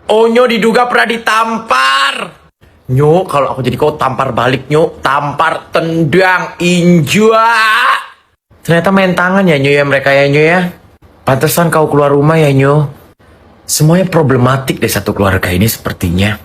Onyo diduga pernah ditampar. Nyo, kalau aku jadi kau tampar balik, Nyo. Tampar, tendang, injak. Ternyata main tangan ya, Nyo, ya mereka ya, Nyo, ya. Pantesan kau keluar rumah ya, Nyo. Semuanya problematik deh satu keluarga ini sepertinya.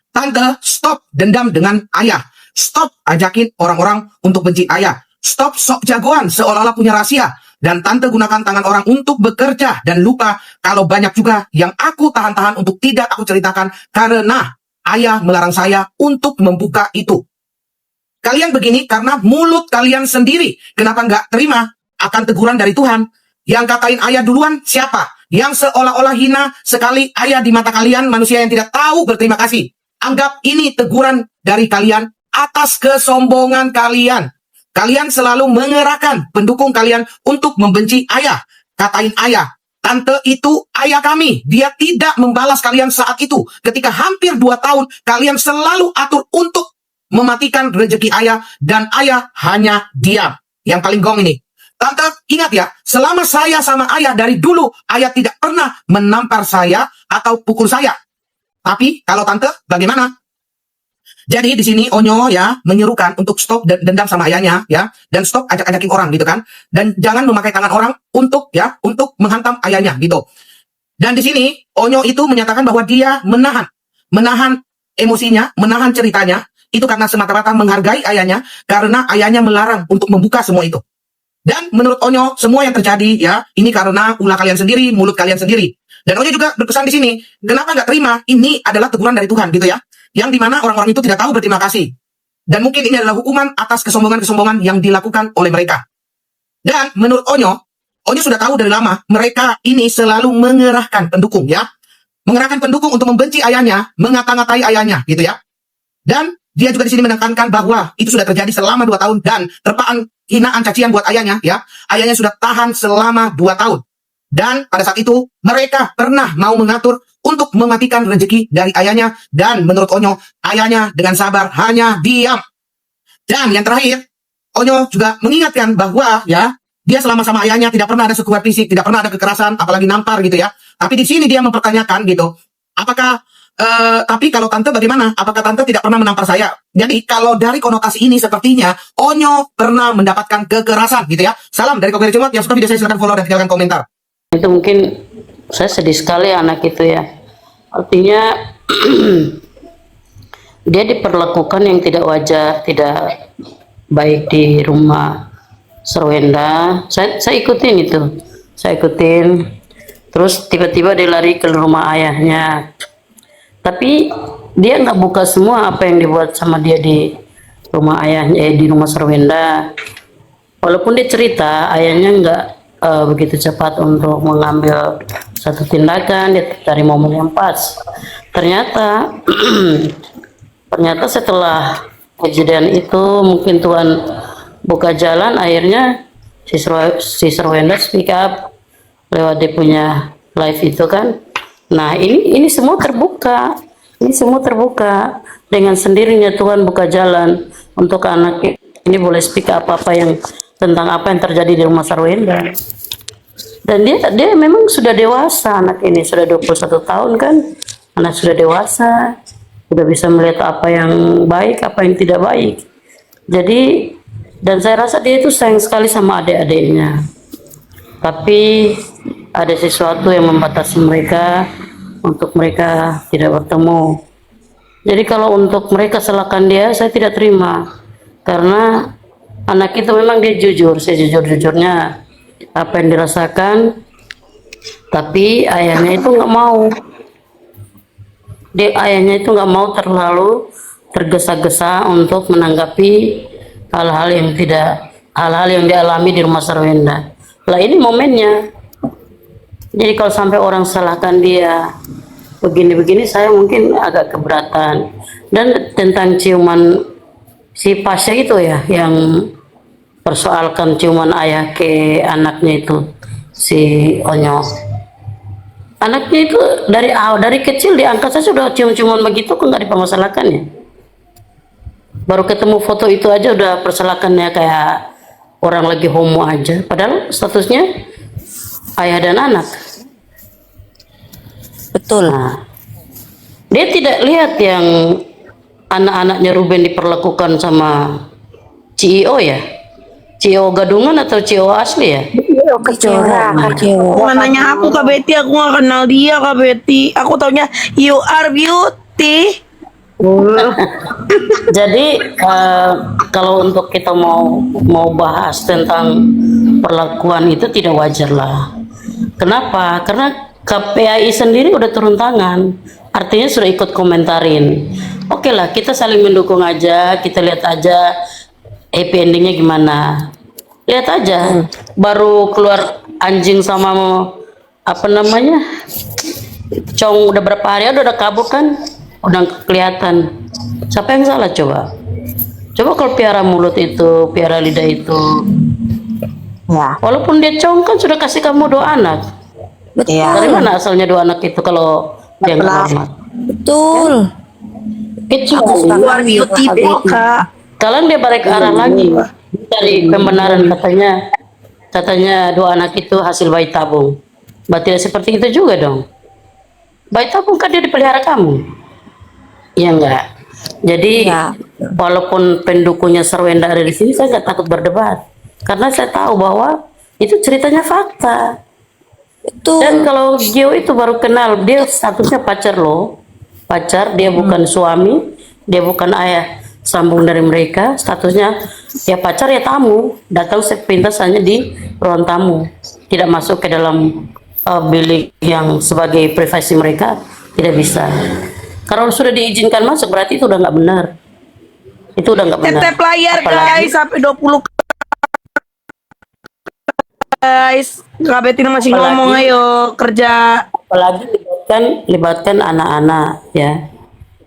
Tante, stop dendam dengan ayah. Stop ajakin orang-orang untuk benci ayah. Stop sok jagoan seolah-olah punya rahasia. Dan tante gunakan tangan orang untuk bekerja. Dan lupa kalau banyak juga yang aku tahan-tahan untuk tidak aku ceritakan. Karena ayah melarang saya untuk membuka itu. Kalian begini karena mulut kalian sendiri. Kenapa nggak terima akan teguran dari Tuhan? Yang katain ayah duluan siapa? Yang seolah-olah hina sekali ayah di mata kalian, manusia yang tidak tahu berterima kasih. Anggap ini teguran dari kalian atas kesombongan kalian. Kalian selalu mengerahkan pendukung kalian untuk membenci ayah. Katain ayah, tante itu ayah kami. Dia tidak membalas kalian saat itu. Ketika hampir 2 tahun, kalian selalu atur untuk mematikan rezeki ayah. Dan ayah hanya diam. Yang paling gong ini. Tante, ingat ya, selama saya sama ayah dari dulu, ayah tidak pernah menampar saya atau pukul saya. Tapi kalau tante, bagaimana? Jadi di sini Onyo ya menyerukan untuk stop dendam sama ayahnya ya, dan stop ajak-ajakin orang gitu kan, dan jangan memakai tangan orang untuk menghantam ayahnya gitu. Dan di sini Onyo itu menyatakan bahwa dia menahan emosinya, menahan ceritanya itu karena semata-mata menghargai ayahnya, karena ayahnya melarang untuk membuka semua itu. Dan menurut Onyo semua yang terjadi ya ini karena ulah kalian sendiri, mulut kalian sendiri. Dan Onyo juga berpesan di sini, kenapa nggak terima ini adalah teguran dari Tuhan gitu ya. Yang dimana orang-orang itu tidak tahu berterima kasih. Dan mungkin ini adalah hukuman atas kesombongan-kesombongan yang dilakukan oleh mereka. Dan menurut Onyo sudah tahu dari lama, mereka ini selalu mengerahkan pendukung ya. Mengerahkan pendukung untuk membenci ayahnya, mengata-ngatai ayahnya gitu ya. Dan dia juga di sini menekankan bahwa itu sudah terjadi selama 2 tahun dan terpaan hinaan cacian buat ayahnya ya. Ayahnya sudah tahan selama 2 tahun. Dan pada saat itu mereka pernah mau mengatur untuk mematikan rezeki dari ayahnya, dan menurut Onyo, ayahnya dengan sabar hanya diam. Dan yang terakhir, Onyo juga mengingatkan bahwa ya, dia selama sama ayahnya tidak pernah ada sukuan fisik, tidak pernah ada kekerasan, apalagi nampar gitu ya. Tapi di sini dia mempertanyakan gitu, apakah tapi kalau tante bagaimana? Apakah tante tidak pernah menampar saya? Jadi kalau dari konotasi ini sepertinya Onyo pernah mendapatkan kekerasan gitu ya. Salam dari Komentar Jumat. Yang suka video saya silahkan follow dan tinggalkan komentar. Itu mungkin saya sedih sekali anak itu ya. Artinya dia diperlakukan yang tidak wajar, tidak baik di rumah Sarwenda. Saya ikutin itu, saya ikutin. Terus tiba-tiba dia lari ke rumah ayahnya. Tapi dia nggak buka semua apa yang dibuat sama dia di rumah ayahnya, di rumah Sarwenda. Walaupun dia cerita, ayahnya nggak begitu cepat untuk mengambil satu tindakan, dia dari momen yang pas. Ternyata ternyata setelah kejadian itu mungkin Tuhan buka jalan, akhirnya si Sarwenda speak up lewat dia punya live itu kan. Nah ini semua terbuka, dengan sendirinya Tuhan buka jalan untuk anak ini boleh speak up apa yang tentang apa yang terjadi di rumah Sarwenda. Dan dia memang sudah dewasa, anak ini sudah 21 tahun kan, anak sudah dewasa, sudah bisa melihat apa yang baik, apa yang tidak baik. Jadi, dan saya rasa dia itu sayang sekali sama adik-adiknya. Tapi ada sesuatu yang membatasi mereka untuk mereka tidak bertemu. Jadi kalau untuk mereka salahkan dia, saya tidak terima. Karena anak itu memang dia jujur, sejujur-jujurnya apa yang dirasakan, tapi ayahnya itu nggak mau. Ayahnya itu nggak mau terlalu tergesa-gesa untuk menanggapi hal-hal yang dialami di rumah Sarwenda. Lah ini momennya. Jadi kalau sampai orang salahkan dia begini-begini, saya mungkin agak keberatan. Dan tentang ciuman si Pasha itu ya, yang persoalkan ciuman ayah ke anaknya itu, si Onyo. Anaknya itu dari kecil diangkat saya sudah cium-ciuman begitu, kok nggak dipermasalahkan ya? Baru ketemu foto itu aja udah persalahkannya kayak orang lagi homo aja. Padahal statusnya ayah dan anak. Betul. Nah, Dia tidak lihat yang anak-anaknya Ruben diperlakukan sama CEO ya, CEO gadungan atau CEO asli ya. Kecewa. Nggak nanya aku Kak Betty, aku nggak kenal dia Kak Betty. Aku taunya you are beauty. Jadi kalau untuk kita mau bahas tentang perlakuan itu tidak wajar lah. Kenapa? Karena KPAI sendiri udah turun tangan, artinya sudah ikut komentarin. Oke lah, kita saling mendukung aja, kita lihat aja happy endingnya gimana. Lihat aja, baru keluar anjing sama apa namanya, Cong udah berapa hari udah kabur kan, udah kelihatan. Siapa yang salah coba? Coba kalau piara mulut itu, piara lidah itu, Ya. walaupun dia Cong kan sudah kasih kamu 2 anak. Iya. Dari mana asalnya 2 anak itu kalau dia nggak hormat? Betul. Kecuali You are beauty Kak. kalian dia balik arah lagi dari pembenaran katanya 2 anak itu hasil bayi tabung. Berarti tidak seperti itu juga dong. Bayi tabung kan dia dipelihara kamu. Iya enggak? Jadi Ya. walaupun pendukungnya Sarwenda ada di sini, saya nggak takut berdebat karena saya tahu bahwa itu ceritanya fakta. Betul. Dan kalau Gio itu baru kenal, dia statusnya pacar loh. Pacar, dia bukan suami, dia bukan ayah sambung dari mereka. Statusnya ya pacar ya tamu, datang sepintas hanya di ruang tamu, tidak masuk ke dalam bilik yang sebagai privasi mereka, tidak bisa. Kalau sudah diizinkan masuk berarti itu udah nggak benar. Itu udah nggak benar. Tetep layar Apalagi- guys sampai 20 guys. Kak Betty masih Apalagi- ngomong ayo kerja. Apalagi libatkan anak-anak ya,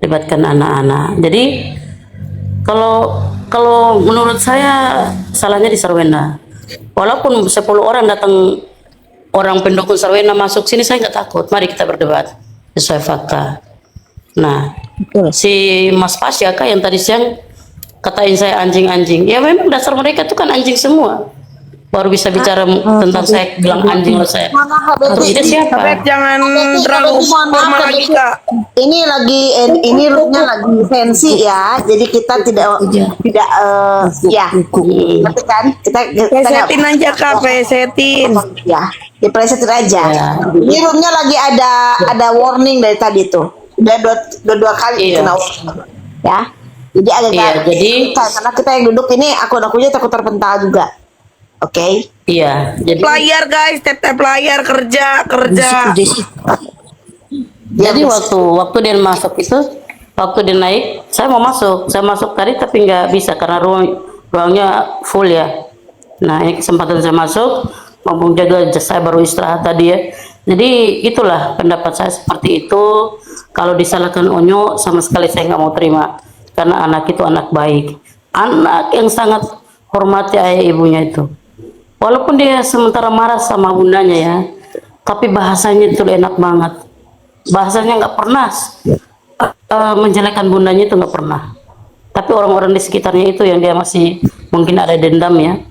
libatkan anak-anak. Jadi kalau menurut saya salahnya di Sarwenda. Walaupun 10 orang datang, orang pendukung Sarwenda masuk sini, saya nggak takut. Mari kita berdebat sesuai fakta. Nah, si Mas Pasya kah yang tadi siang katain saya anjing-anjing, ya memang dasar mereka itu kan anjing semua. Baru bisa bicara tentang saya bilang anjing loh saya. Terus dia siapa? Kak Bet jangan terlalu formal lagi Kak. Ini lagi ini roomnya lagi fancy ya, jadi kita tidak ya, ngerti kan? Kita nggak- Pesetin aja Kak, pesetin. ya, dipresetin aja. Ya. Ini roomnya lagi ada warning dari tadi tuh, udah dua kali Iya. kena warning, ya. Jadi agak Iya, jadi- karena kita yang duduk ini akun-akunnya takut terpental juga, oke? Iya, jadi Layar guys, tap layar kerja. jadi waktu dia masuk itu, waktu dia naik, saya masuk tadi tapi nggak bisa karena ruangnya full ya. Nah ini kesempatan saya masuk, mumpung jaga saya baru istirahat tadi ya. Jadi itulah pendapat saya seperti itu. Kalau disalahkan Onyo sama sekali saya nggak mau terima, karena anak itu anak baik, anak yang sangat hormati ayah ibunya itu. Walaupun dia sementara marah sama bundanya ya, tapi bahasanya itu enak banget. Bahasanya nggak pernah menjelekkan bundanya, itu nggak pernah. Tapi orang-orang di sekitarnya itu yang dia masih mungkin ada dendam ya.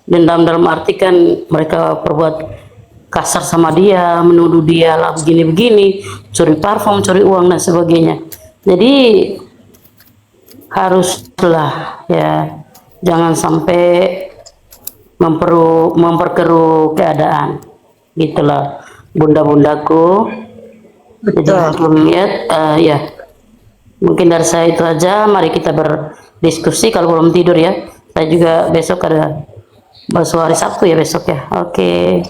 Dendam dalam arti kan mereka perbuat kasar sama dia, menuduh dia lah begini-begini, curi parfum, curi uang dan sebagainya. Jadi haruslah ya, jangan sampai memperkeruh keadaan, gitulah bunda-bundaku. Jadi lihat ya, mungkin dari saya itu aja. Mari kita berdiskusi kalau belum tidur ya. Saya juga besok ada hari Sabtu ya besok ya. Oke.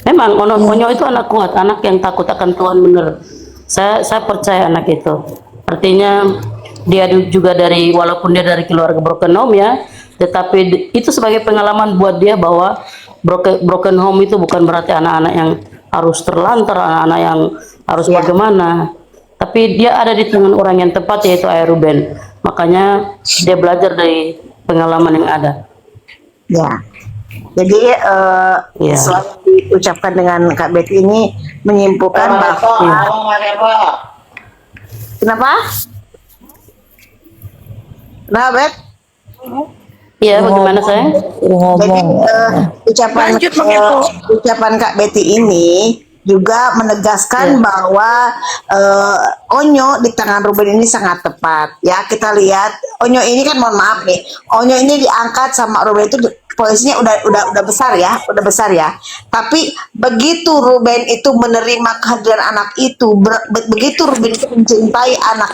Memang Onyo itu anak kuat, anak yang takut akan Tuhan, bener. Saya percaya anak itu. Artinya dia juga walaupun dia dari keluarga broken home ya, tetapi itu sebagai pengalaman buat dia bahwa broken home itu bukan berarti anak-anak yang harus terlantar, anak-anak yang harus bagaimana. Tapi dia ada di tangan orang yang tepat, yaitu Ayah Ruben. Makanya dia belajar dari pengalaman yang ada. Ya. Jadi Ya. selalu diucapkan dengan Kak Betty ini menyimpulkan bahwa kenapa? Nah, Bet? Iya, bagaimana saya? Jadi ucapan Lanjut, Bang Eko. ucapan Kak Betty ini juga menegaskan bahwa Onyo di tangan Ruben ini sangat tepat. Ya, kita lihat Onyo ini kan, mohon maaf nih, Onyo ini diangkat sama Ruben itu posisinya udah besar ya, udah besar ya. Tapi begitu Ruben itu menerima kehadiran anak itu, begitu Ruben itu mencintai anak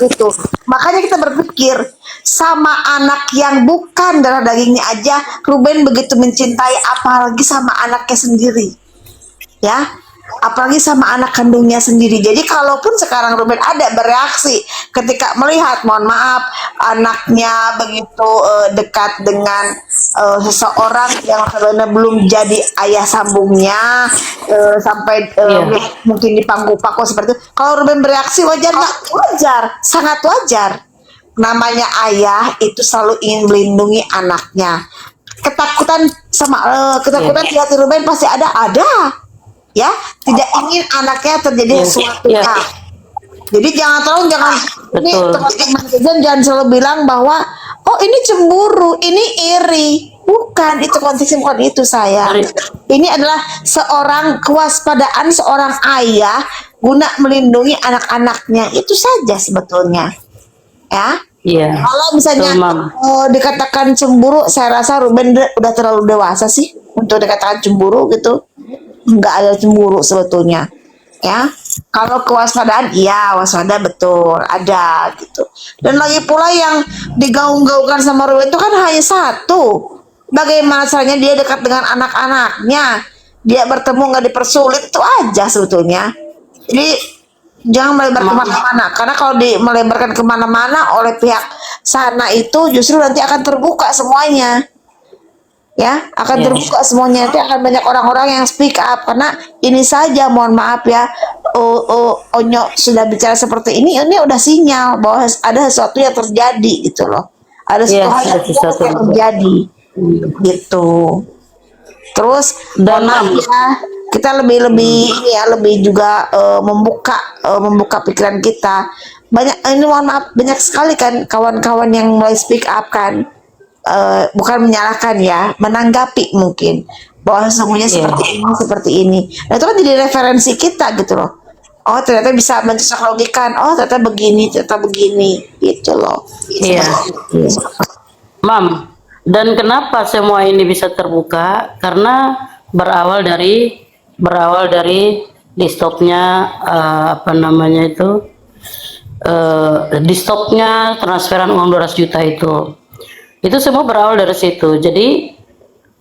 itu, makanya kita berpikir sama anak yang bukan darah dagingnya aja Ruben begitu mencintai, apalagi sama anaknya sendiri, ya, apalagi sama anak kandungnya sendiri. Jadi kalaupun sekarang Ruben ada bereaksi ketika melihat, mohon maaf, anaknya begitu dekat dengan seseorang yang sebenarnya belum jadi ayah sambungnya, sampai mungkin dipangku-pangku seperti itu, kalau Ruben bereaksi wajar nggak? Wajar, sangat wajar. Namanya ayah itu selalu ingin melindungi anaknya. Ketakutan ketakutan di hati Ruben pasti ada, ya, tidak ingin anaknya terjadi sesuatu. Jadi jangan ini teman-teman jangan selalu bilang bahwa oh ini cemburu, ini iri. Bukan, itu konteksnya bukan itu, saya. Ini adalah seorang kewaspadaan seorang ayah guna melindungi anak-anaknya. Itu saja sebetulnya. Ya. Iya. Kalau misalnya Betul, dikatakan cemburu, saya rasa Ruben udah terlalu dewasa sih untuk dikatakan cemburu gitu. Nggak ada cemburu sebetulnya, ya. Kalau kewaspadaan, iya, waspada betul ada gitu. Dan lagi pula yang digaung-gaungkan sama Ruben itu kan hanya satu, bagaimana caranya dia dekat dengan anak-anaknya, dia bertemu nggak dipersulit, itu aja sebetulnya. Jadi jangan melebar kemana-mana, karena kalau melebarkan kemana-mana oleh pihak sana itu justru nanti akan terbuka semuanya. Ya, akan terbuka semuanya, nanti akan banyak orang-orang yang speak up. Karena ini saja, mohon maaf ya, Onyo sudah bicara seperti ini udah sinyal bahwa ada sesuatu yang terjadi gitu loh, ada sesuatu yang terjadi gitu. Terus mohon maaf ya, kita lebih ini ya, lebih juga membuka pikiran kita. Banyak ini, mohon maaf, banyak sekali kan kawan-kawan yang mulai speak up kan. Bukan menyalahkan ya, menanggapi mungkin bahwa semuanya seperti ini. Nah, itu kan jadi referensi kita gitu loh. Oh, ternyata bisa mencocok logikan. Oh, ternyata begini gitu loh. Iya. Mam, dan kenapa semua ini bisa terbuka? Karena berawal dari di stopnya di stopnya transferan uang 200 juta itu. Itu semua berawal dari situ. Jadi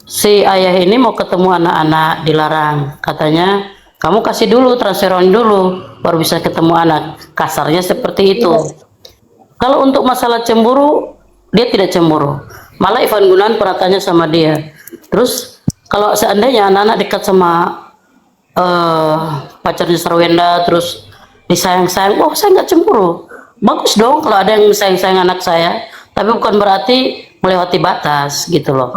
si ayah ini mau ketemu anak-anak, dilarang. Katanya, kamu kasih dulu, transferan dulu, baru bisa ketemu anak. Kasarnya seperti itu. Kalau untuk masalah cemburu, dia tidak cemburu. Malah Ivan Gunawan pernah tanya sama dia. Terus kalau seandainya anak-anak dekat sama pacarnya Sarwenda, terus disayang-sayang, oh saya nggak cemburu. Bagus dong kalau ada yang sayang-sayang anak saya. Tapi bukan berarti melewati batas gitu loh.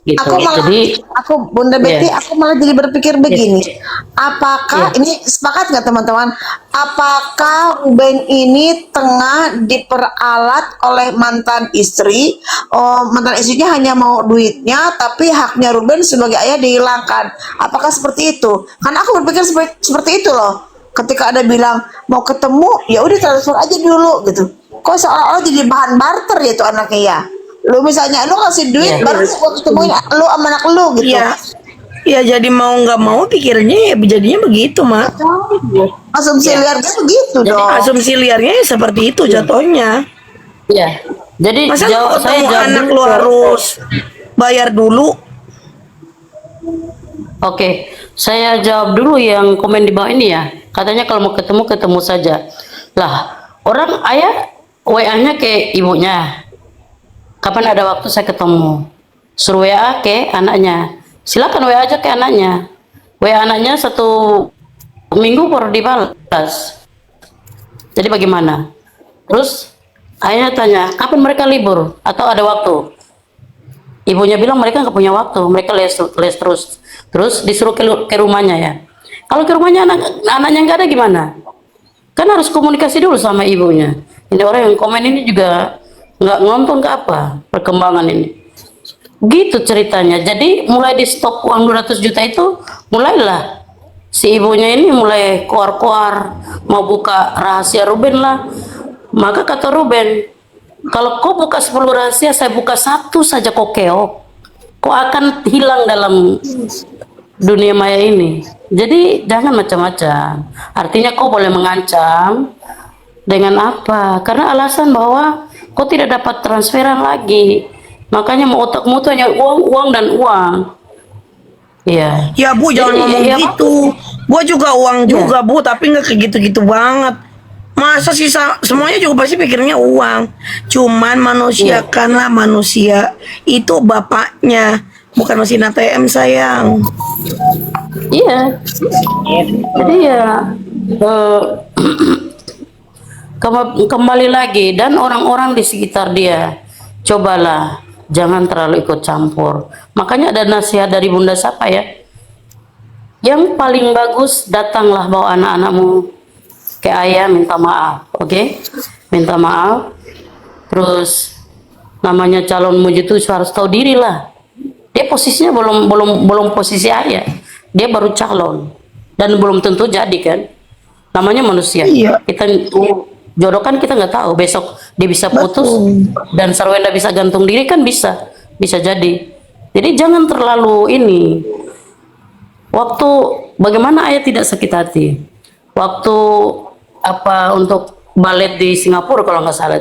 Gitu. Aku Bunda Betty, aku malah jadi berpikir begini. Apakah ini sepakat nggak teman-teman? Apakah Ruben ini tengah diperalat oleh mantan istri? Oh, mantan istrinya hanya mau duitnya, tapi haknya Ruben sebagai ayah dihilangkan. Apakah seperti itu? Karena aku berpikir seperti itu loh. Ketika ada bilang mau ketemu, ya udah transfer aja dulu gitu. Kok seolah-olah jadi bahan barter ya itu anaknya ya. Lu misalnya lu kasih duit baru gua ketemuin lu sama anak lu gitu. Iya. Ya jadi mau nggak mau pikirnya ya jadinya begitu, Mak. Asumsi liarnya begitu dong. Asumsi liarnya ya seperti itu jatuhnya. Iya. Jadi Masa saya jawab anak dulu lu harus bayar dulu. Oke, saya jawab dulu yang komen di bawah ini ya. Katanya kalau mau ketemu saja. Lah, orang ayah WA-nya ke ibunya. Kapan ada waktu saya ketemu. Suruh WA ke anaknya. Silakan WA aja ke anaknya. WA anaknya 1 minggu baru dibalas. Jadi bagaimana? Terus ayahnya tanya, kapan mereka libur atau ada waktu? Ibunya bilang mereka nggak punya waktu, mereka les terus. Terus disuruh ke rumahnya ya. Kalau ke rumahnya anaknya nggak ada gimana? Kan harus komunikasi dulu sama ibunya. Ini orang yang komen ini juga nggak nonton ke apa perkembangan ini. Gitu ceritanya. Jadi mulai di stop uang 200 juta itu mulailah si ibunya ini mulai koar-koar mau buka rahasia Ruben lah. Maka kata Ruben, kalau kau buka 10 rahasia, saya buka satu saja kau keok, kau akan hilang dalam dunia maya ini. Jadi jangan macam-macam. Artinya kau boleh mengancam dengan apa? Karena alasan bahwa kau tidak dapat transferan lagi. Makanya mau otakmu tuh hanya uang, uang dan uang. Iya. Ya Bu, jangan Jadi, ngomong ya, gitu. Gua juga uang juga Bu, tapi nggak kayak gitu-gitu banget. Masa sih semuanya juga pasti pikirnya uang. Cuman manusiakanlah manusia. Itu bapaknya, bukan mesin ATM sayang. Iya. Jadi ya eh, kembali lagi, dan orang-orang di sekitar dia, cobalah jangan terlalu ikut campur. Makanya ada nasihat dari Bunda Sapa ya, yang paling bagus datanglah bawa anak-anakmu ke ayah, minta maaf, oke? Minta maaf. Terus namanya calon muji itu harus tahu diri lah. Dia posisinya belum posisi ayah, dia baru calon dan belum tentu jadi kan. Namanya manusia. Iya. Kita jodoh kan kita nggak tahu, besok dia bisa putus dan Sarwenda bisa gantung diri kan, bisa jadi. Jadi jangan terlalu ini. Waktu bagaimana ayah tidak sakit hati waktu apa untuk balet di Singapura kalau nggak salah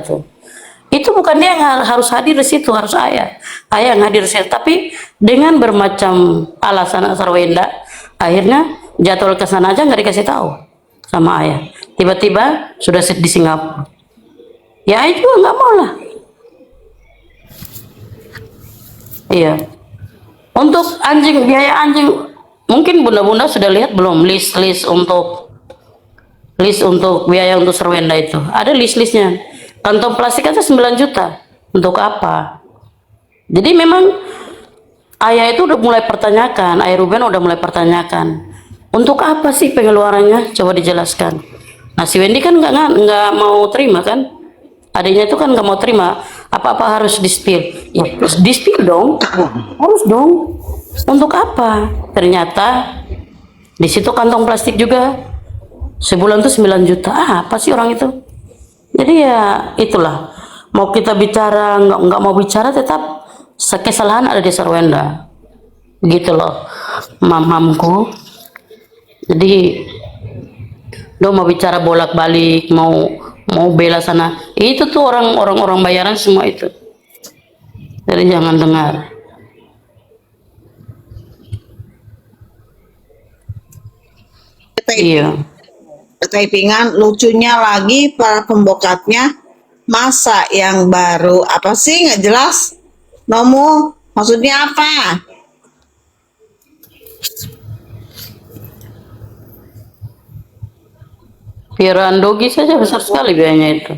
itu bukan dia yang harus hadir di situ, harus ayah yang hadir di situ, tapi dengan bermacam alasan Sarwenda akhirnya jadwal ke sana aja nggak dikasih tahu sama ayah, tiba-tiba sudah di Singapura. Ya ayah juga nggak mau lah. Iya, untuk anjing, biaya anjing mungkin bunda-bunda sudah lihat belum list untuk biaya untuk Sarwenda itu. Ada list-listnya. Kantong plastik aja 9 juta. Untuk apa? Jadi memang ayah itu udah mulai pertanyakan, ayah Ruben udah mulai pertanyakan. Untuk apa sih pengeluarannya? Coba dijelaskan. Nah si Wendy kan nggak mau terima kan? Adiknya itu kan nggak mau terima. Apa-apa harus di-spill. Ya, terus di-spill dong. Harus dong. Untuk apa? Ternyata di situ kantong plastik juga. Sebulan tuh 9 juta. Apa sih orang itu? Jadi ya itulah. Mau kita bicara, nggak mau bicara, tetap kesalahan ada di Sarwenda. Begitu loh, mamamku. Jadi, lo mau bicara bolak-balik, mau bela sana. Itu tuh orang bayaran semua itu. Jadi jangan dengar. Iya. Typingan lucunya lagi para pembokatnya, masa yang baru apa sih nggak jelas. Nomu maksudnya apa? Piaraan dogi saja besar sekali biayanya itu.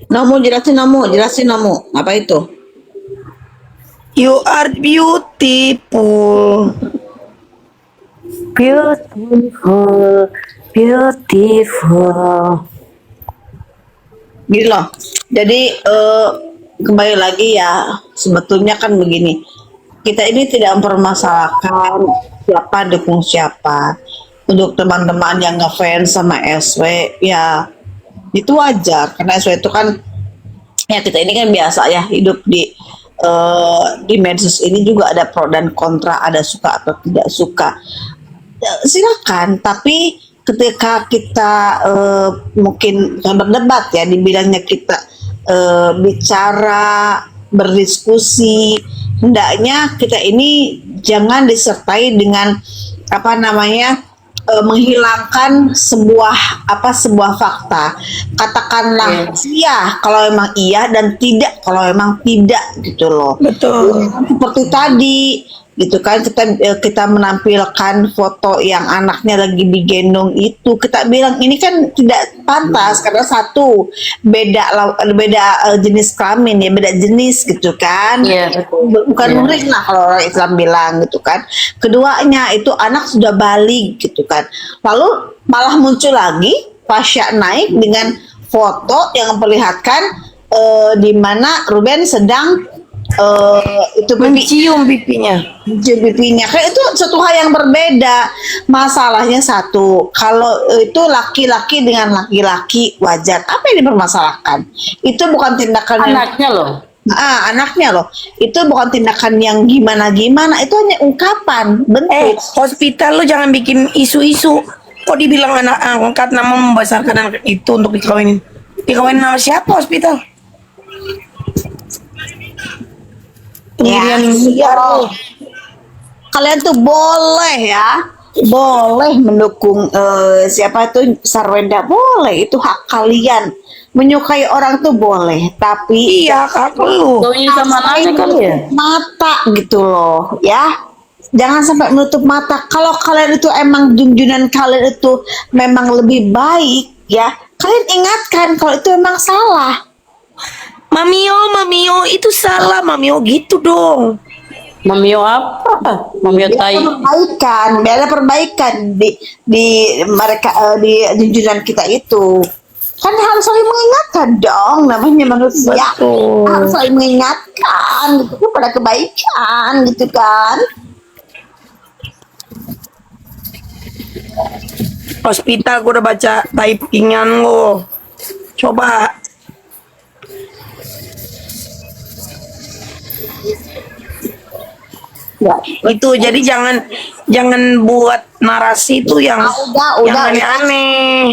Nomu jelasin Nomu apa itu? You are beautiful. Beautiful, beautiful. Gini loh. Jadi kembali lagi ya, sebetulnya kan begini. Kita ini tidak mempermasalahkan siapa dukung siapa. Untuk teman-teman yang ngefans sama SW ya itu wajar, karena SW itu kan ya, kita ini kan biasa ya hidup di medsos ini juga ada pro dan kontra, ada suka atau tidak suka. Silakan, tapi ketika kita mungkin bukan berdebat ya, dibilangnya kita bicara, berdiskusi, hendaknya kita ini jangan disertai dengan apa namanya menghilangkan sebuah fakta. Katakanlah iya kalau memang iya, dan tidak kalau memang tidak, gitu loh. Betul. Seperti tadi gitu kan, kita menampilkan foto yang anaknya lagi digendong itu, kita bilang ini kan tidak pantas karena satu beda jenis kelamin ya, beda jenis gitu kan. Iya, Bukan murid lah kalau orang Islam bilang gitu kan. Keduanya itu anak sudah balik gitu kan. Lalu malah muncul lagi Pasha naik dengan foto yang memperlihatkan di mana Ruben sedang itu Mencium pipinya. pipinya. Kayak itu satu hal yang berbeda. Masalahnya satu, kalau itu laki-laki dengan laki-laki wajar. Apa yang dipermasalahkan? Itu bukan tindakan yang Anaknya loh. anaknya loh. Itu bukan tindakan yang gimana-gimana. Itu hanya ungkapan bentuk. Hospital lu jangan bikin isu-isu. Kok dibilang anak angkat nama membesarkan anak itu untuk dikawinin? Dikawinin sama siapa hospital? Ya, Pendirian liar lu. kalian tuh boleh ya, boleh mendukung siapa tuh Sarwenda, boleh, itu hak kalian. Menyukai orang tuh boleh, tapi Iya, kak lu. Jauhin sama anaknya kali ya. mata gitu loh ya, jangan sampai menutup mata. Kalau kalian itu emang junjunan kalian itu memang lebih baik ya, kalian ingatkan kalau itu emang salah. Mamio, itu salah, Mamio gitu dong. Mamio apa? Mamio tai. Biar ada perbaikan di mereka di junjunan kita itu. Kan harus saling mengingatkan dong, namanya manusia. Betul. Harus saling mengingatkan gitu pada kebaikan gitu kan. Hospital gua udah baca typingan lo. Coba. Ya, Itu jadi jangan buat narasi itu yang udah. aneh-aneh.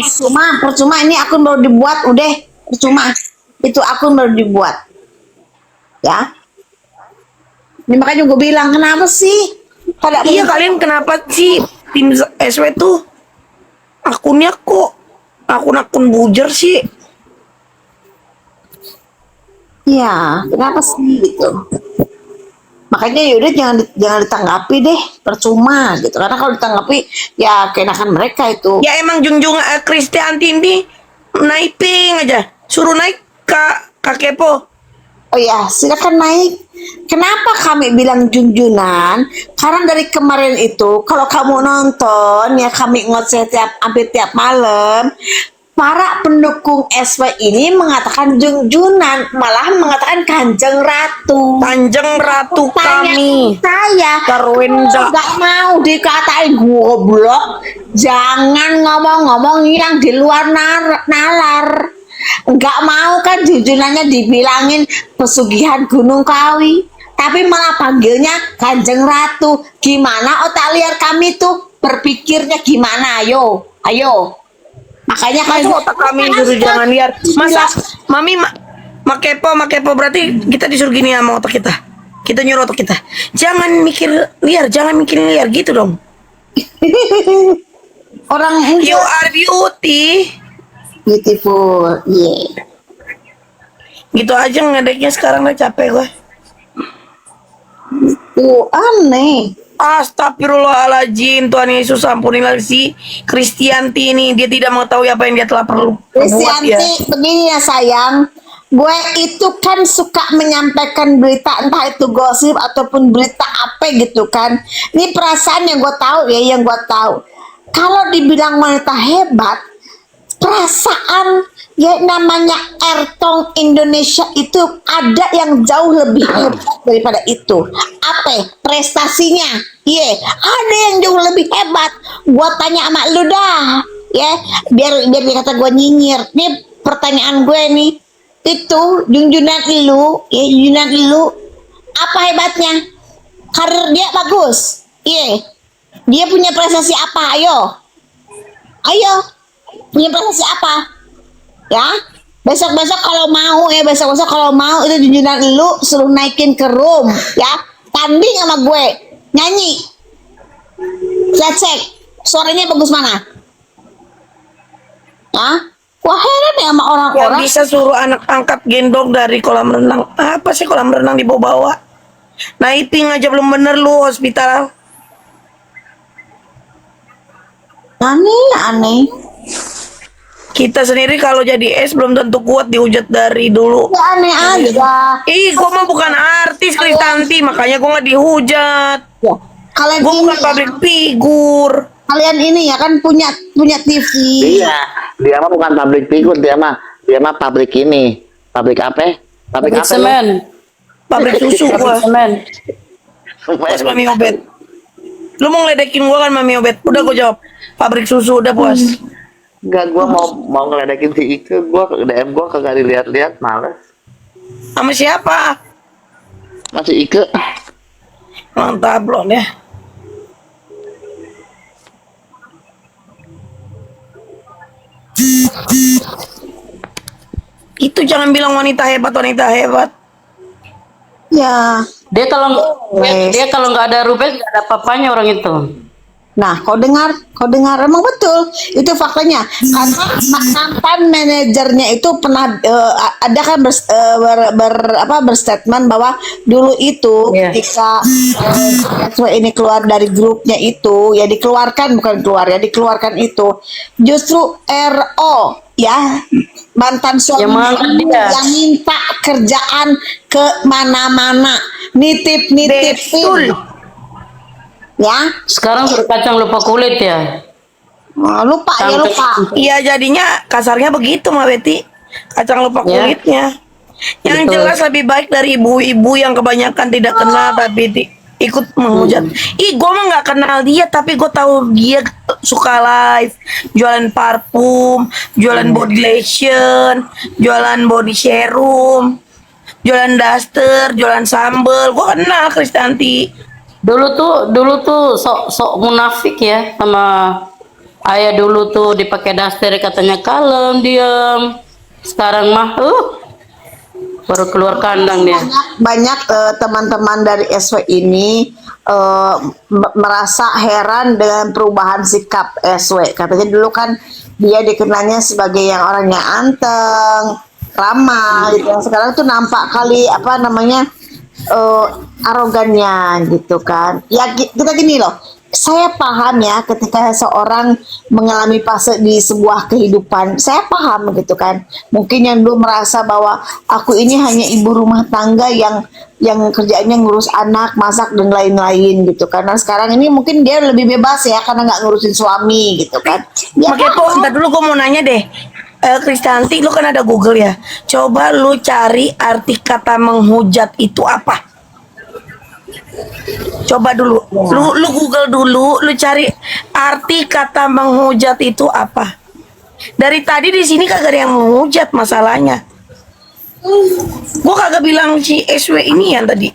Percuma ini akun baru dibuat, udah percuma. Itu akun baru dibuat. Ya. Ini makanya gue bilang kenapa sih? Iya, kalian kenapa sih tim SW tuh akunnya kok akun-akun bujer sih? Iya, kenapa sih gitu? Makanya yaudah jangan ditanggapi deh, percuma gitu. Karena kalau ditanggapi ya keenakan mereka itu. Ya emang junjung Kristianti ini naiping aja, suruh naik Kak Kepo. Oh ya, silakan naik. Kenapa kami bilang junjunan? Karena dari kemarin itu kalau kamu nonton ya, kami ngoceh hampir tiap malam. Para pendukung SW ini mengatakan junjunan, malah mengatakan Kanjeng Ratu. Kanjeng Ratu kami. Saya Sarwenda. nggak mau dikatain goblok. Jangan ngomong-ngomong yang di luar nalar. Nggak mau kan junjunannya dibilangin pesugihan Gunung Kawi, tapi malah panggilnya Kanjeng Ratu. Gimana otak liar kami tuh berpikirnya gimana? Ayo. Makanya kan Masa otak kami disuruh jangan liar. Masa Mami Makepo berarti kita disuruh gini sama otak kita. Kita nyuruh otak kita. Jangan mikir liar gitu dong. orang You are beauty. beautiful, yeah. Gitu aja ngedeknya sekarang, udah capek gue. Tuh aneh. Astagfirullahaladzim, Tuhan Yesus ampunilah si Kristianti ini. Dia tidak mengetahui apa yang dia telah perlu buat ya. Kristianti, begini ya sayang, gue itu kan suka menyampaikan berita, entah itu gosip ataupun berita apa gitu kan. Ini perasaan yang gue tahu ya, yang gue tahu. Kalau dibilang wanita hebat, perasaan ya namanya Ertong Indonesia itu ada yang jauh lebih hebat daripada itu. Apa prestasinya? Iya, ada yang jauh lebih hebat. Gua tanya sama lu dah, ya, biar dikata gua nyinyir. Nih pertanyaan gue nih, itu junjunan lu, apa hebatnya? Karir dia bagus, iya. Dia punya prestasi apa? Ayo, punya prestasi apa? Ya, besok kalau mau itu junjunan lu suruh naikin ke room ya, tanding sama gue nyanyi. Let's check suaranya bagus mana ya. Wah heran ya sama Yang orang-orang. bisa suruh anak angkat gendong dari kolam renang. Apa sih kolam renang dibawa-bawa? Naiping aja belum bener lu hospital. Aneh. Kita sendiri kalau jadi es belum tentu kuat dihujat dari dulu. Ya aneh aja. Gue mah bukan artis Kristanti, makanya gue nggak dihujat. Ya, kalian Gue ini bukan public figure. kalian ini ya kan punya TV. Iya, dia mah bukan pabrik figur, dia mah pabrik ini. Pabrik apa? Pabrik apa? semen, Pabrik susu gua. semen. Puas Mami Obet. Lu mau ngeledekin gua kan Mami Obet? Udah gua jawab. Pabrik susu udah puas. Enggak, gua mau ngeledekin si Ike, gua DM gua kagak dilihat-lihat, males. Sama siapa? Masih Ike. Mantap belum ya. Itu jangan bilang wanita hebat, wanita hebat. Ya. Dia kalau nggak ada Ruben nggak ada papanya orang itu. Nah, kau dengar emang betul itu faktanya. Karena mantan manajernya itu pernah ada kan berstatement bahwa dulu itu Iya. ketika ini keluar dari grupnya itu ya dikeluarkan itu justru RO ya mantan suami Yang mengangkat dia. yang minta kerjaan ke mana-mana nitip-nitipin. Betul. Ya, Sekarang berkacang lupa kulit ya. lupa. Iya jadinya kasarnya begitu Mbak Betty. Kacang lupa Ya. kulitnya. Yang Betul. jelas lebih baik dari ibu-ibu yang kebanyakan tidak kenal tapi ikut menghujat. Ih, gue mah nggak kenal dia tapi gue tahu dia suka live, jualan parfum, jualan body lotion, jualan body serum, jualan daster, jualan sambel. Gue kenal Kristanti. Dulu tuh sok munafik ya sama ayah. Dulu tuh dipakai daster katanya kalem diam. Sekarang mah baru keluar kandang dia. Banyak teman-teman dari SW ini merasa heran dengan perubahan sikap SW. Katanya dulu kan dia dikenalnya sebagai yang orangnya anteng, ramah gitu. Yang sekarang tuh nampak kali arogannya gitu kan. Ya kita gini loh. Saya paham ya ketika seorang mengalami fase di sebuah kehidupan, saya paham gitu kan. Mungkin yang dulu merasa bahwa aku ini hanya ibu rumah tangga yang kerjaannya ngurus anak, masak dan lain-lain gitu kan. Nah sekarang ini mungkin dia lebih bebas ya karena nggak ngurusin suami gitu kan. Ya, Makanya kok ntar dulu gue mau nanya deh. Kristanti, lu kan ada Google ya. Coba lu cari arti kata menghujat itu apa? Coba dulu. Lu Google dulu, lu cari arti kata menghujat itu apa? Dari tadi di sini kagak ada yang menghujat masalahnya. Gua kagak bilang si SW ini yang tadi.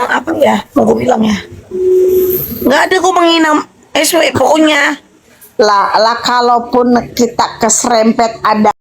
Apa ya? Mau gue bilang ya? Nggak ada gue menghina SW pokoknya. lah kalaupun kita keserempet ada